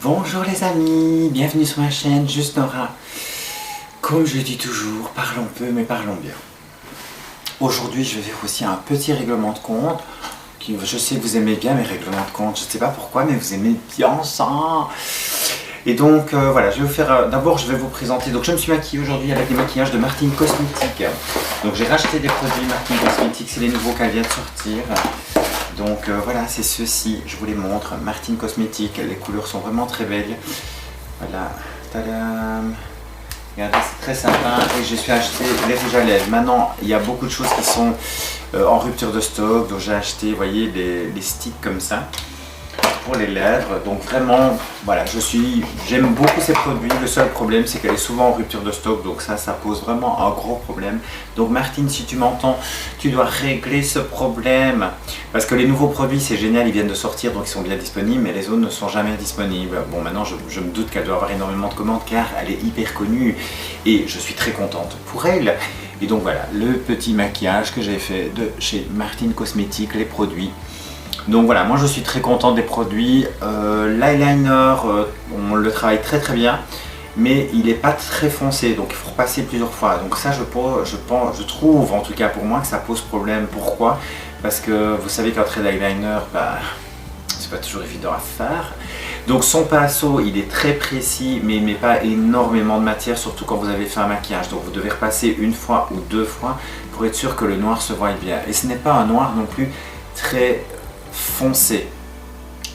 Bonjour les amis, bienvenue sur ma chaîne Juste Nora. Comme je dis toujours, parlons peu mais parlons bien. Aujourd'hui je vais faire aussi un petit règlement de compte. Je sais que vous aimez bien mes règlements de compte, je ne sais pas pourquoi mais vous aimez bien ça. Et donc voilà, je vais vous faire, d'abord je vais vous présenter, donc je me suis maquillée aujourd'hui avec des maquillages de Martine Cosmétique. Donc j'ai racheté des produits Martine Cosmétique, c'est les nouveaux qu'elle vient de sortir. Donc voilà, c'est ceux-ci, je vous les montre, Martine Cosmétique, les couleurs sont vraiment très belles. Voilà, tadam. Regardez, c'est très sympa et je suis acheté les rouges à lèvres. Maintenant, il y a beaucoup de choses qui sont en rupture de stock, donc j'ai acheté, vous voyez, les sticks comme ça pour les lèvres. Donc vraiment, voilà, j'aime beaucoup ces produits. Le seul problème, c'est qu'elle est souvent en rupture de stock, donc ça pose vraiment un gros problème. Donc Martine, si tu m'entends, tu dois régler ce problème. Parce que les nouveaux produits, c'est génial, ils viennent de sortir, donc ils sont bien disponibles, mais les autres ne sont jamais disponibles. Bon, maintenant, je me doute qu'elle doit avoir énormément de commandes, car elle est hyper connue, et je suis très contente pour elle. Et donc voilà, le petit maquillage que j'ai fait de chez Martine Cosmétique, les produits. Donc voilà, moi je suis très content des produits. L'eyeliner, on le travaille très très bien, mais il n'est pas très foncé, donc il faut repasser plusieurs fois. Donc ça, je trouve en tout cas pour moi que ça pose problème. Pourquoi? Parce que vous savez qu'un trait d'eyeliner, c'est pas toujours évident à faire. Donc son pinceau, il est très précis, mais il ne met pas énormément de matière, surtout quand vous avez fait un maquillage. Donc vous devez repasser une fois ou deux fois pour être sûr que le noir se voie bien. Et ce n'est pas un noir non plus très foncé.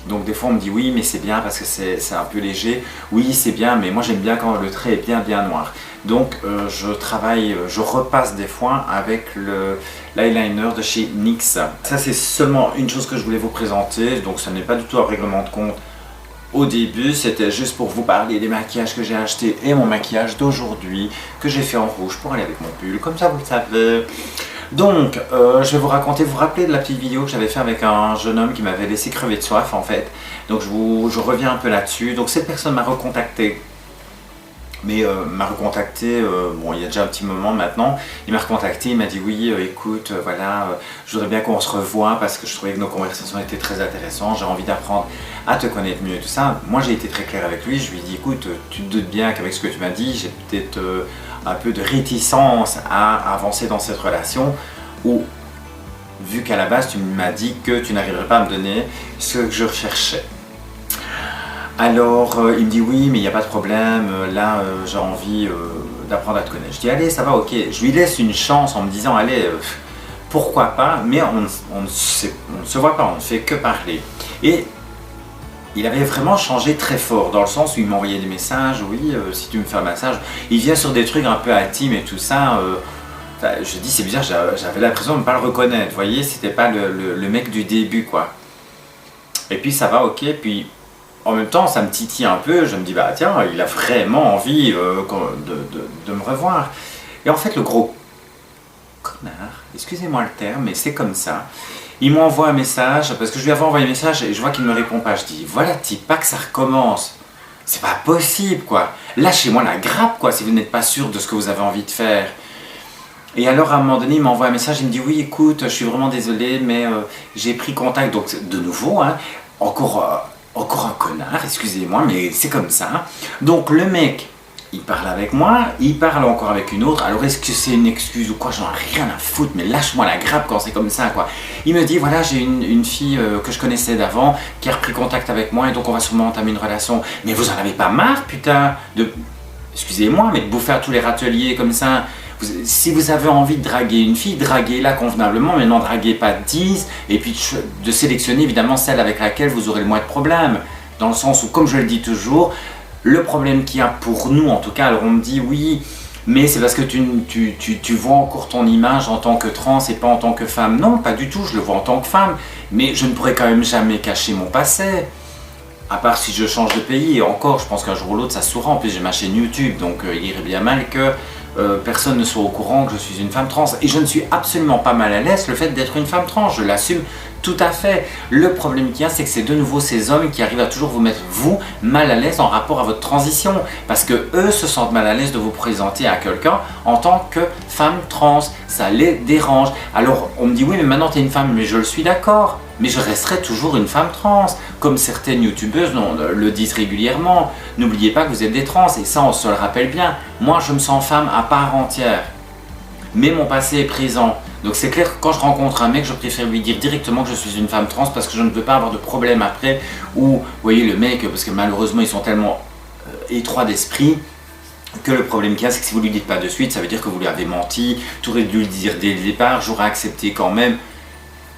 Donc des fois on me dit oui mais c'est bien parce que c'est un peu léger. Oui c'est bien, mais moi j'aime bien quand le trait est bien noir. Donc je repasse des fois avec l'eyeliner de chez NYX. Ça c'est seulement une chose que je voulais vous présenter, donc ce n'est pas du tout un règlement de compte. Au début, c'était juste pour vous parler des maquillages que j'ai achetés et mon maquillage d'aujourd'hui que j'ai fait en rouge pour aller avec mon pull, comme ça vous le savez. Donc, je vais vous raconter, vous rappelez de la petite vidéo que j'avais fait avec un jeune homme qui m'avait laissé crever de soif en fait. Donc je reviens un peu là-dessus. Donc cette personne m'a recontacté. Mais m'a recontacté, bon il y a déjà un petit moment maintenant, il m'a recontacté, il m'a dit oui écoute voilà, je voudrais bien qu'on se revoie parce que je trouvais que nos conversations étaient très intéressantes, j'ai envie d'apprendre à te connaître mieux et tout ça. Moi j'ai été très clair avec lui, je lui ai dit écoute tu te doutes bien qu'avec ce que tu m'as dit, j'ai peut-être un peu de réticence à avancer dans cette relation où vu qu'à la base tu m'as dit que tu n'arriverais pas à me donner ce que je recherchais. Alors il me dit oui mais il n'y a pas de problème, là j'ai envie d'apprendre à te connaître. Je dis allez ça va ok, je lui laisse une chance en me disant allez pourquoi pas, mais on ne se voit pas, on ne fait que parler. Et il avait vraiment changé très fort dans le sens où il m'envoyait des messages, oui si tu me fais un massage, il vient sur des trucs un peu intimes et tout ça. Je dis c'est bizarre, j'avais l'impression de ne pas le reconnaître, vous voyez, c'était pas le mec du début quoi. Et puis ça va ok, puis en même temps, ça me titille un peu, je me dis, bah tiens, il a vraiment envie de me revoir. Et en fait, le gros connard, excusez-moi le terme, mais c'est comme ça, il m'envoie un message, parce que je lui avais envoyé un message et je vois qu'il ne me répond pas. Je dis, voilà, type, pas que ça recommence. C'est pas possible, quoi. Lâchez-moi la grappe, quoi, si vous n'êtes pas sûr de ce que vous avez envie de faire. Et alors, à un moment donné, il m'envoie un message, il me dit, oui, écoute, je suis vraiment désolé, mais j'ai pris contact, donc de nouveau, hein, encore un connard, excusez-moi, mais c'est comme ça. Donc le mec, il parle avec moi, il parle encore avec une autre. Alors est-ce que c'est une excuse ou quoi? J'en ai rien à foutre, mais lâche-moi la grappe quand c'est comme ça, quoi. Il me dit, voilà, j'ai une fille que je connaissais d'avant qui a repris contact avec moi et donc on va sûrement entamer une relation. Mais vous en avez pas marre, putain, excusez-moi, mais de bouffer à tous les râteliers comme ça. Si vous avez envie de draguer une fille, draguez-la convenablement, mais n'en draguez pas 10, et puis de sélectionner évidemment celle avec laquelle vous aurez le moins de problèmes. Dans le sens où, comme je le dis toujours, le problème qu'il y a pour nous, en tout cas, alors on me dit oui, mais c'est parce que tu vois encore ton image en tant que trans et pas en tant que femme. Non, pas du tout, je le vois en tant que femme, mais je ne pourrais quand même jamais cacher mon passé. À part si je change de pays, et encore, je pense qu'un jour ou l'autre ça se saura. En plus j'ai ma chaîne YouTube, donc il irait bien mal que personne ne soit au courant que je suis une femme trans. Et je ne suis absolument pas mal à l'aise le fait d'être une femme trans, je l'assume Tout à fait. Le problème qu'il y a, c'est que c'est de nouveau ces hommes qui arrivent à toujours vous mettre, vous, mal à l'aise en rapport à votre transition. Parce que eux se sentent mal à l'aise de vous présenter à quelqu'un en tant que femme trans. Ça les dérange. Alors, on me dit, oui, mais maintenant tu es une femme, mais je le suis d'accord. Mais je resterai toujours une femme trans. Comme certaines youtubeuses le disent régulièrement. N'oubliez pas que vous êtes des trans, et ça, on se le rappelle bien. Moi, je me sens femme à part entière. Mais mon passé est présent. Donc c'est clair que quand je rencontre un mec, je préfère lui dire directement que je suis une femme trans parce que je ne veux pas avoir de problème après. Ou, vous voyez, le mec, parce que malheureusement ils sont tellement étroits d'esprit que le problème qu'il y a, c'est que si vous ne lui dites pas de suite, ça veut dire que vous lui avez menti. Tu aurais dû le dire dès le départ, j'aurais accepté quand même.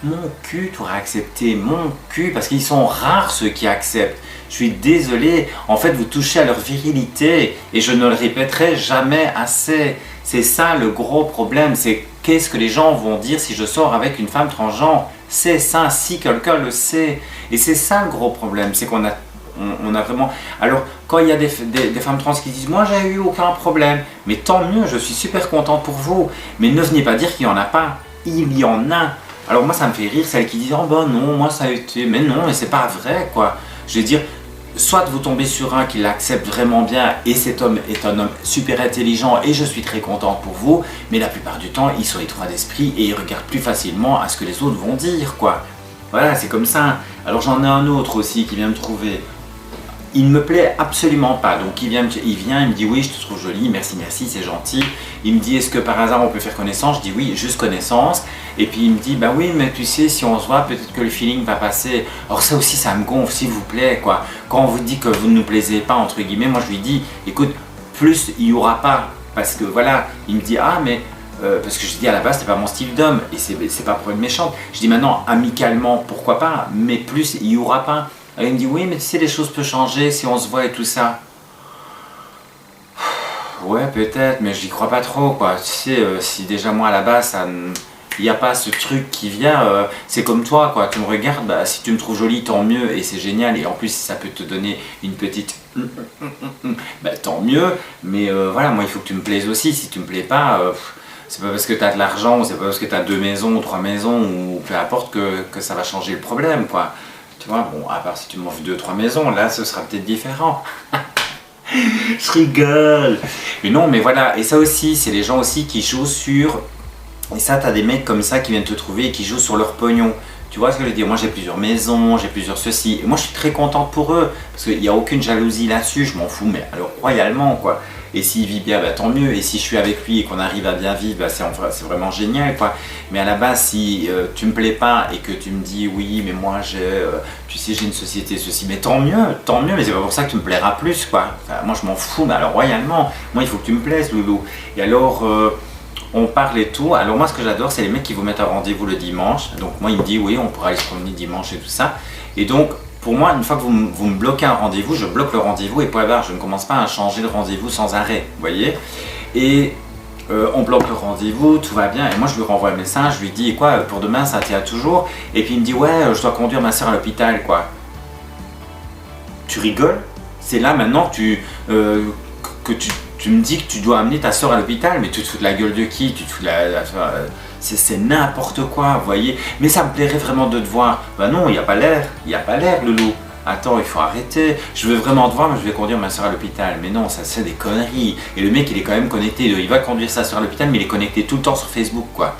Mon cul, tu aurais accepté, mon cul, parce qu'ils sont rares ceux qui acceptent. Je suis désolé, en fait vous touchez à leur virilité et je ne le répéterai jamais assez. C'est ça le gros problème, c'est qu'est-ce que les gens vont dire si je sors avec une femme transgenre. C'est ça, si quelqu'un le sait. Et c'est ça le gros problème, c'est qu'on a, on a vraiment... Alors quand il y a des femmes trans qui disent « moi j'ai eu aucun problème », mais tant mieux, je suis super contente pour vous. Mais ne venez pas dire qu'il n'y en a pas, il y en a. Alors moi ça me fait rire celles qui disent « oh ben non, moi ça a été... » Mais non, mais c'est pas vrai quoi. Je veux dire, soit vous tombez sur un qui l'accepte vraiment bien et cet homme est un homme super intelligent et je suis très contente pour vous, mais la plupart du temps ils sont étroits d'esprit et ils regardent plus facilement à ce que les autres vont dire quoi. Voilà, c'est comme ça. Alors j'en ai un autre aussi qui vient me trouver. Il ne me plaît absolument pas, donc il vient, il me dit oui je te trouve jolie, merci, c'est gentil. Il me dit est-ce que par hasard on peut faire connaissance? Je dis oui, juste connaissance. Et puis il me dit bah oui mais tu sais si on se voit peut-être que le feeling va passer. Alors ça aussi ça me gonfle s'il vous plaît quoi. Quand on vous dit que vous ne nous plaisez pas entre guillemets, moi je lui dis écoute plus il n'y aura pas. Parce que voilà, il me dit ah mais... parce que je dis à la base c'est pas mon style d'homme et c'est pas pour être méchante. Je dis maintenant amicalement pourquoi pas, mais plus il n'y aura pas. Alors il me dit oui mais tu sais les choses peuvent changer si on se voit et tout ça. Ouais peut-être mais j'y crois pas trop quoi. Tu sais si déjà moi à la base il n'y a pas ce truc qui vient, c'est comme toi quoi, tu me regardes, bah, si tu me trouves jolie tant mieux et c'est génial et en plus si ça peut te donner une petite bah, tant mieux, mais voilà moi il faut que tu me plaises aussi, si tu me plais pas c'est pas parce que tu as de l'argent ou c'est pas parce que tu as 2 maisons ou 3 maisons ou peu importe que ça va changer le problème quoi. Tu vois, bon, à part si tu m'offres 2-3 maisons, là ce sera peut-être différent. Je rigole. Mais non, mais voilà, et ça aussi, c'est les gens aussi qui jouent sur... Et ça, t'as des mecs comme ça qui viennent te trouver et qui jouent sur leur pognon. Tu vois ce que je veux dire? Moi j'ai plusieurs maisons, j'ai plusieurs ceci. Et moi je suis très contente pour eux, parce qu'il n'y a aucune jalousie là-dessus, je m'en fous, mais alors royalement quoi. Et s'il vit bien, bah, tant mieux. Et si je suis avec lui et qu'on arrive à bien vivre, bah, c'est vraiment génial quoi. Mais à la base, si tu me plais pas et que tu me dis oui, mais moi tu sais, j'ai une société, ceci, mais tant mieux, mais c'est pas pour ça que tu me plairas plus quoi. Enfin, moi je m'en fous, mais alors royalement, moi il faut que tu me plaises, loulou. Et alors, on parle et tout. Alors moi ce que j'adore, c'est les mecs qui vous mettent un rendez-vous le dimanche. Donc moi il me dit oui, on pourra aller se promener dimanche et tout ça. Et donc, pour moi, une fois que vous me bloquez un rendez-vous, je bloque le rendez-vous et point barre, je ne commence pas à changer de rendez-vous sans arrêt, vous voyez. Et on bloque le rendez-vous, tout va bien, et moi je lui renvoie un message, je lui dis quoi, pour demain ça tient toujours, et puis il me dit ouais, je dois conduire ma soeur à l'hôpital quoi. Tu rigoles? C'est là maintenant que tu me dis que tu dois amener ta soeur à l'hôpital, mais tu te fous de la gueule de qui? Tu te fous de c'est n'importe quoi, vous voyez. Mais ça me plairait vraiment de te voir. Bah non, il n'y a pas l'air, loulou. Attends, il faut arrêter. Je veux vraiment te voir, mais je vais conduire ma soeur à l'hôpital. Mais non, ça c'est des conneries. Et le mec, il est quand même connecté. Il va conduire sa soeur à l'hôpital, mais il est connecté tout le temps sur Facebook, quoi.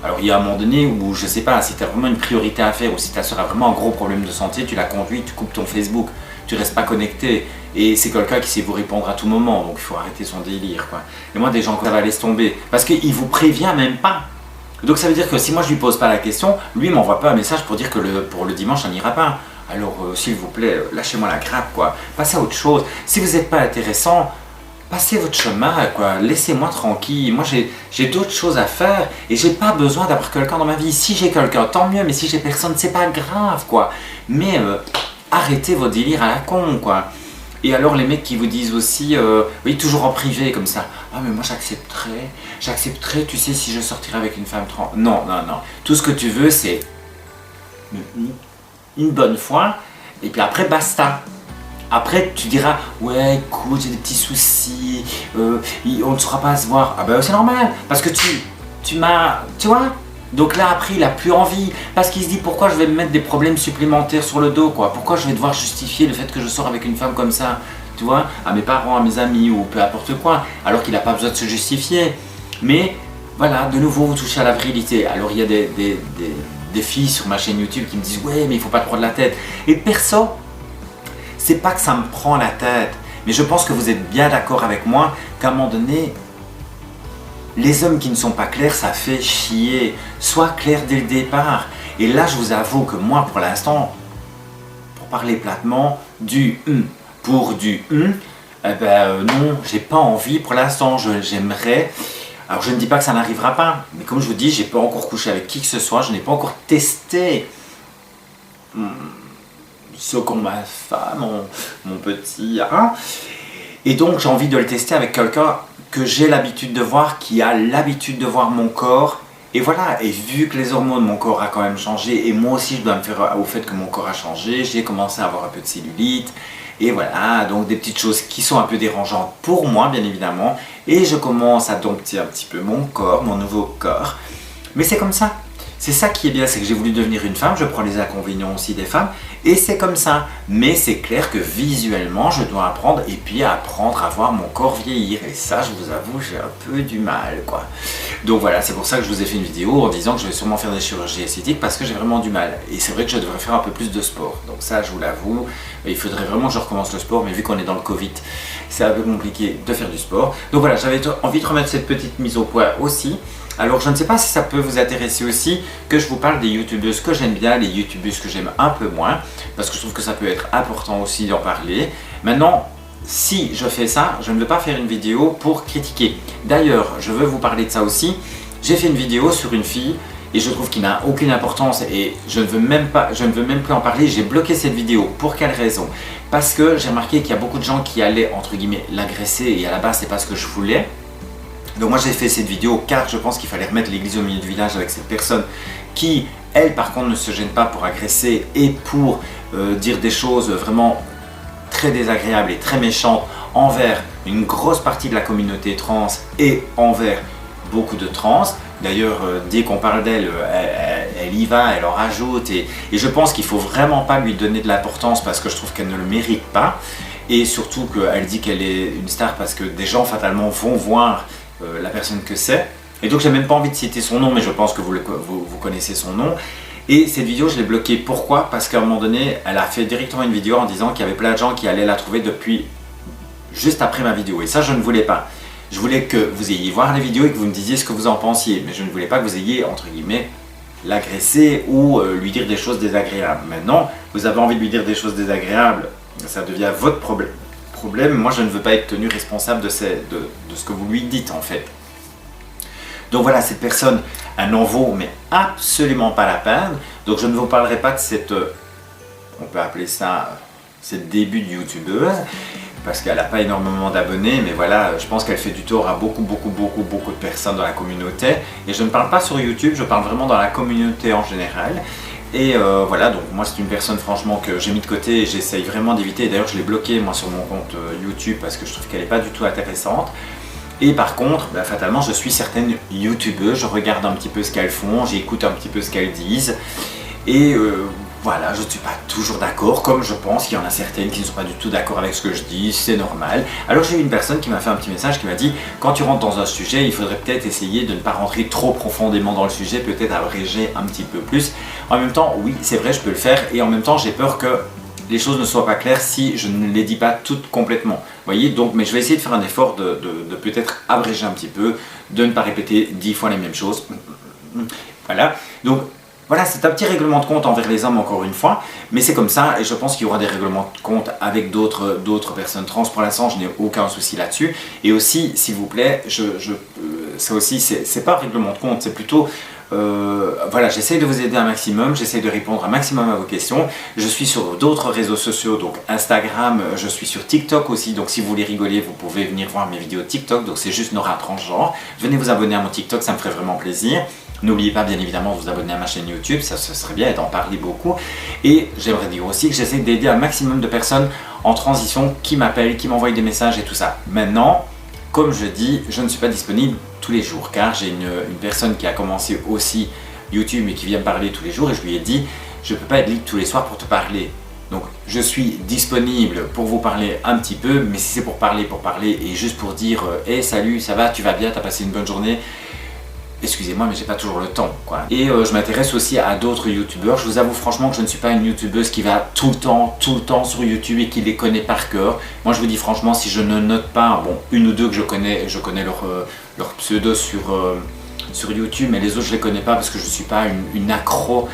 Alors il y a un moment donné où, je sais pas, si tu as vraiment une priorité à faire ou si ta soeur a vraiment un gros problème de santé, tu la conduis, tu coupes ton Facebook. Tu restes pas connecté. Et c'est quelqu'un qui sait vous répondre à tout moment. Donc il faut arrêter son délire, quoi. Et moi, des gens comme ça, laisse tomber. Parce qu'il vous prévient même pas. Donc ça veut dire que si moi je lui pose pas la question, lui m'envoie pas un message pour dire que pour le dimanche ça n'ira pas. Alors s'il vous plaît, lâchez-moi la grappe quoi, passez à autre chose. Si vous n'êtes pas intéressant, passez votre chemin quoi, laissez-moi tranquille. Moi j'ai d'autres choses à faire et j'ai pas besoin d'avoir quelqu'un dans ma vie. Si j'ai quelqu'un, tant mieux, mais si j'ai personne, c'est pas grave quoi. Mais arrêtez vos délires à la con quoi. Et alors les mecs qui vous disent aussi, oui toujours en privé comme ça, ah mais moi j'accepterais, tu sais si je sortirais avec une femme trans. Non, tout ce que tu veux c'est une bonne fois, et puis après basta. Après tu diras, ouais écoute j'ai des petits soucis, on ne saura pas se voir. Ah ben c'est normal, parce que tu vois, Donc là après il a plus envie parce qu'il se dit pourquoi je vais me mettre des problèmes supplémentaires sur le dos quoi. Pourquoi je vais devoir justifier le fait que je sors avec une femme comme ça, tu vois, à mes parents, à mes amis ou peu importe quoi, alors qu'il n'a pas besoin de se justifier. Mais voilà, de nouveau vous touchez à la virilité. Alors il y a des filles sur ma chaîne YouTube qui me disent ouais mais il faut pas te prendre la tête. Et perso, c'est pas que ça me prend la tête, mais je pense que vous êtes bien d'accord avec moi qu'à un moment donné, les hommes qui ne sont pas clairs, ça fait chier. Sois clair dès le départ. Et là, je vous avoue que moi, pour l'instant, pour parler platement, du pour du non, j'ai pas envie pour l'instant. J'aimerais. Alors, je ne dis pas que ça n'arrivera pas, mais comme je vous dis, j'ai pas encore couché avec qui que ce soit. Je n'ai pas encore testé ce qu'ont ma femme, mon petit. Hein. Et donc, j'ai envie de le tester avec quelqu'un que j'ai l'habitude de voir, qui a l'habitude de voir mon corps. Et voilà, et vu que les hormones, mon corps a quand même changé, et moi aussi je dois me faire au fait que mon corps a changé, j'ai commencé à avoir un peu de cellulite, et voilà, donc des petites choses qui sont un peu dérangeantes pour moi bien évidemment, et je commence à dompter un petit peu mon corps, mon nouveau corps, mais c'est comme ça. C'est ça qui est bien, c'est que j'ai voulu devenir une femme, je prends les inconvénients aussi des femmes, et c'est comme ça. Mais c'est clair que visuellement, je dois apprendre, et puis apprendre à voir mon corps vieillir. Et ça, je vous avoue, j'ai un peu du mal, quoi. Donc voilà, c'est pour ça que je vous ai fait une vidéo en disant que je vais sûrement faire des chirurgies esthétiques, parce que j'ai vraiment du mal. Et c'est vrai que je devrais faire un peu plus de sport. Donc ça, je vous l'avoue, il faudrait vraiment que je recommence le sport, mais vu qu'on est dans le Covid, c'est un peu compliqué de faire du sport. Donc voilà, j'avais envie de remettre cette petite mise au point aussi. Alors je ne sais pas si ça peut vous intéresser aussi que je vous parle des youtubeuses que j'aime bien, les youtubeuses que j'aime un peu moins, parce que je trouve que ça peut être important aussi d'en parler. Maintenant, si je fais ça, je ne veux pas faire une vidéo pour critiquer. D'ailleurs, je veux vous parler de ça aussi. J'ai fait une vidéo sur une fille et je trouve qu'il n'a aucune importance et je ne veux même plus en parler. J'ai bloqué cette vidéo. Pour quelle raison? Parce que j'ai remarqué qu'il y a beaucoup de gens qui allaient entre guillemets l'agresser et à la base c'est pas ce que je voulais. Donc moi j'ai fait cette vidéo car je pense qu'il fallait remettre l'église au milieu du village avec cette personne qui, elle par contre, ne se gêne pas pour agresser et pour dire des choses vraiment très désagréables et très méchantes envers une grosse partie de la communauté trans et envers beaucoup de trans. D'ailleurs, dès qu'on parle d'elle, elle y va, elle en rajoute et je pense qu'il ne faut vraiment pas lui donner de l'importance parce que je trouve qu'elle ne le mérite pas. Et surtout qu'elle dit qu'elle est une star parce que des gens fatalement vont voir la personne que c'est. Et donc j'ai même pas envie de citer son nom, mais je pense que vous connaissez son nom. Et cette vidéo je l'ai bloquée. Pourquoi? Parce qu'à un moment donné, elle a fait directement une vidéo en disant qu'il y avait plein de gens qui allaient la trouver depuis juste après ma vidéo. Et ça je ne voulais pas. Je voulais que vous ayez voir la vidéo et que vous me disiez ce que vous en pensiez. Mais je ne voulais pas que vous ayez, entre guillemets, l'agresser ou lui dire des choses désagréables. Maintenant, vous avez envie de lui dire des choses désagréables, ça devient votre problème. Moi je ne veux pas être tenu responsable de ce que vous lui dites en fait. Donc voilà, cette personne, elle n'en vaut mais absolument pas la peine. Donc je ne vous parlerai pas de cette, on peut appeler ça, cette début de youtubeuse, parce qu'elle n'a pas énormément d'abonnés, mais voilà, je pense qu'elle fait du tort à beaucoup de personnes dans la communauté. Et je ne parle pas sur YouTube, je parle vraiment dans la communauté en général. Et voilà, donc moi c'est une personne franchement que j'ai mis de côté et j'essaye vraiment d'éviter. D'ailleurs je l'ai bloquée moi sur mon compte YouTube parce que je trouve qu'elle n'est pas du tout intéressante. Et par contre, bah, fatalement je suis certaines youtubeuses, je regarde un petit peu ce qu'elles font, j'écoute un petit peu ce qu'elles disent. Et voilà, je ne suis pas toujours d'accord, comme je pense qu'il y en a certaines qui ne sont pas du tout d'accord avec ce que je dis, c'est normal. Alors j'ai eu une personne qui m'a fait un petit message qui m'a dit « Quand tu rentres dans un sujet, il faudrait peut-être essayer de ne pas rentrer trop profondément dans le sujet, peut-être abréger un petit peu plus. » En même temps, oui, c'est vrai, je peux le faire, et en même temps, j'ai peur que les choses ne soient pas claires si je ne les dis pas toutes complètement. Vous voyez, donc, mais je vais essayer de faire un effort de peut-être abréger un petit peu, de ne pas répéter 10 fois les mêmes choses. Voilà, donc... Voilà, c'est un petit règlement de compte envers les hommes encore une fois, mais c'est comme ça et je pense qu'il y aura des règlements de compte avec d'autres personnes trans. Pour l'instant, je n'ai aucun souci là-dessus. Et aussi, s'il vous plaît, ça aussi, c'est pas un règlement de compte, c'est plutôt... voilà, j'essaie de vous aider un maximum, j'essaie de répondre un maximum à vos questions. Je suis sur d'autres réseaux sociaux, donc Instagram, je suis sur TikTok aussi, donc si vous voulez rigoler, vous pouvez venir voir mes vidéos TikTok, donc c'est juste Nora Transgenre. Venez vous abonner à mon TikTok, ça me ferait vraiment plaisir. N'oubliez pas bien évidemment de vous abonner à ma chaîne YouTube, ça ce serait bien et d'en parler beaucoup. Et j'aimerais dire aussi que j'essaie d'aider un maximum de personnes en transition qui m'appellent, qui m'envoient des messages et tout ça. Maintenant, comme je dis, je ne suis pas disponible tous les jours car j'ai une personne qui a commencé aussi YouTube mais qui vient me parler tous les jours et je lui ai dit je ne peux pas être libre tous les soirs pour te parler. Donc je suis disponible pour vous parler un petit peu, mais si c'est pour parler et juste pour dire hey, salut, ça va, tu vas bien, t'as passé une bonne journée, excusez-moi mais j'ai pas toujours le temps quoi. Et je m'intéresse aussi à d'autres youtubeurs. Je vous avoue franchement que je ne suis pas une youtubeuse qui va tout le temps sur YouTube et qui les connaît par cœur. Moi je vous dis franchement, si je ne note pas, bon, une ou deux que je connais leur pseudo sur YouTube, mais les autres je les connais pas parce que je suis pas une accro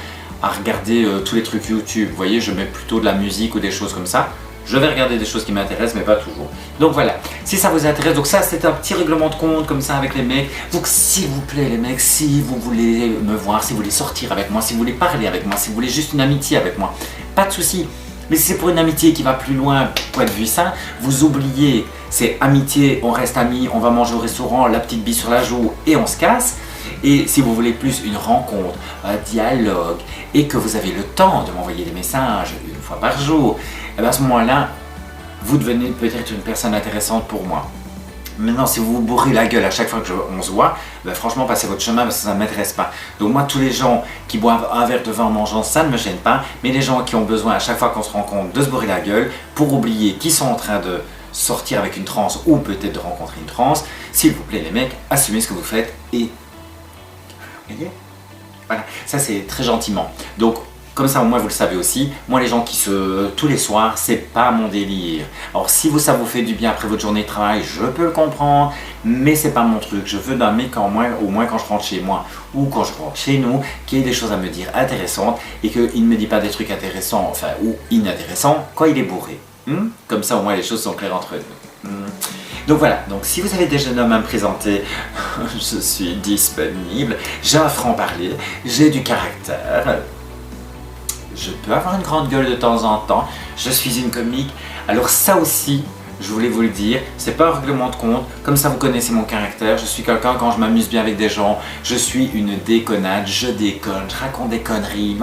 à regarder tous les trucs YouTube. Vous voyez, je mets plutôt de la musique ou des choses comme ça. Je vais regarder des choses qui m'intéressent, mais pas toujours. Donc voilà, si ça vous intéresse, donc ça c'est un petit règlement de compte comme ça avec les mecs. Donc s'il vous plaît les mecs, si vous voulez me voir, si vous voulez sortir avec moi, si vous voulez parler avec moi, si vous voulez juste une amitié avec moi, pas de souci. Mais si c'est pour une amitié qui va plus loin, point de vue ça, vous oubliez, c'est amitié, on reste amis, on va manger au restaurant, la petite bille sur la joue et on se casse. Et si vous voulez plus une rencontre, un dialogue, et que vous avez le temps de m'envoyer des messages une fois par jour, et bien à ce moment-là, vous devenez peut-être une personne intéressante pour moi. Maintenant, si vous vous bourrez la gueule à chaque fois qu'on se voit, ben franchement, passez votre chemin parce que ça ne m'intéresse pas. Donc moi, tous les gens qui boivent un verre de vin en mangeant, ça ne me gêne pas. Mais les gens qui ont besoin à chaque fois qu'on se rencontre de se bourrer la gueule pour oublier qu'ils sont en train de sortir avec une transe ou peut-être de rencontrer une transe, s'il vous plaît les mecs, assumez ce que vous faites et... Voilà, ça c'est très gentiment. Donc comme ça au moins vous le savez aussi, moi les gens qui tous les soirs, c'est pas mon délire. Alors si ça vous fait du bien après votre journée de travail, je peux le comprendre, mais c'est pas mon truc. Je veux d'un mec au moins quand je rentre chez moi ou quand je rentre chez nous, qu'il y ait des choses à me dire intéressantes et qu'il ne me dit pas des trucs intéressants, enfin ou inintéressants quand il est bourré. Comme ça au moins les choses sont claires entre nous. Donc voilà, donc si vous avez des jeunes hommes à me présenter, je suis disponible, j'ai un franc-parler, j'ai du caractère, je peux avoir une grande gueule de temps en temps, je suis une comique. Alors ça aussi, je voulais vous le dire, c'est pas un règlement de compte, comme ça vous connaissez mon caractère, je suis quelqu'un quand je m'amuse bien avec des gens, je suis une déconnade, je déconne, je raconte des conneries,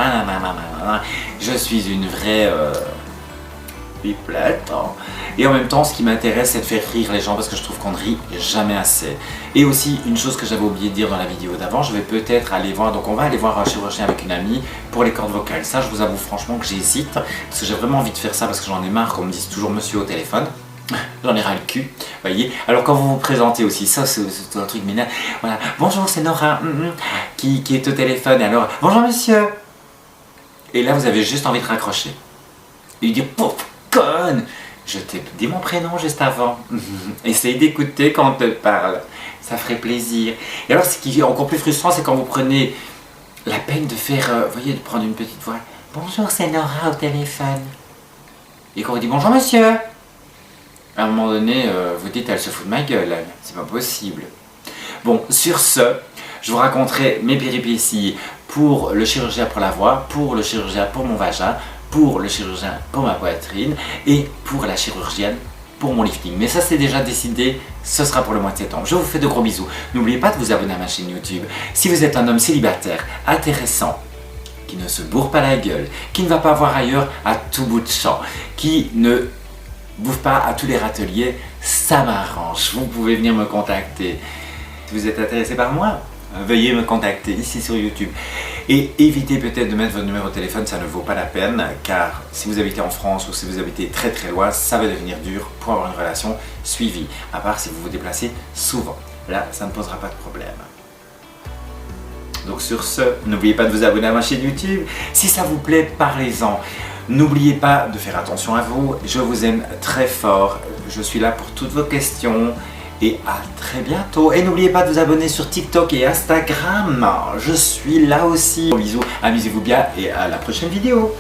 je suis une vraie... pipelette. Et en même temps, ce qui m'intéresse, c'est de faire rire les gens parce que je trouve qu'on ne rit jamais assez. Et aussi, une chose que j'avais oublié de dire dans la vidéo d'avant, je vais peut-être aller voir, donc on va aller voir un chirurgien avec une amie pour les cordes vocales. Ça, je vous avoue franchement que j'hésite parce que j'ai vraiment envie de faire ça parce que j'en ai marre qu'on me dise toujours monsieur au téléphone. J'en ai ras le cul, voyez. Alors quand vous vous présentez aussi, ça c'est un truc mineur. Voilà, bonjour, c'est Nora qui est au téléphone. Et alors, bonjour monsieur. Et là, vous avez juste envie de raccrocher. Et lui dire, pouf, conne, je t'ai dit mon prénom juste avant. Essaye d'écouter quand on te parle, ça ferait plaisir. Et alors ce qui est encore plus frustrant, c'est quand vous prenez la peine de faire, voyez, de prendre une petite voix. Bonjour, c'est Nora au téléphone. Et quand vous dit bonjour monsieur, à un moment donné, vous dites elle se fout de ma gueule, c'est pas possible. Bon, sur ce, je vous raconterai mes péripéties pour le chirurgien pour la voix, pour le chirurgien pour mon vagin, pour le chirurgien pour ma poitrine et pour la chirurgienne pour mon lifting. Mais ça c'est déjà décidé, ce sera pour le mois de septembre. Je vous fais de gros bisous. N'oubliez pas de vous abonner à ma chaîne YouTube. Si vous êtes un homme célibataire, intéressant, qui ne se bourre pas la gueule, qui ne va pas voir ailleurs à tout bout de champ, qui ne bouffe pas à tous les râteliers, ça m'arrange. Vous pouvez venir me contacter. Si vous êtes intéressé par moi, veuillez me contacter ici sur YouTube. Et évitez peut-être de mettre votre numéro de téléphone, ça ne vaut pas la peine, car si vous habitez en France ou si vous habitez très très loin, ça va devenir dur pour avoir une relation suivie, à part si vous vous déplacez souvent. Là, ça ne posera pas de problème. Donc sur ce, n'oubliez pas de vous abonner à ma chaîne YouTube. Si ça vous plaît, parlez-en. N'oubliez pas de faire attention à vous. Je vous aime très fort. Je suis là pour toutes vos questions. Et à très bientôt. Et n'oubliez pas de vous abonner sur TikTok et Instagram. Je suis là aussi. Bisous, amusez-vous bien et à la prochaine vidéo.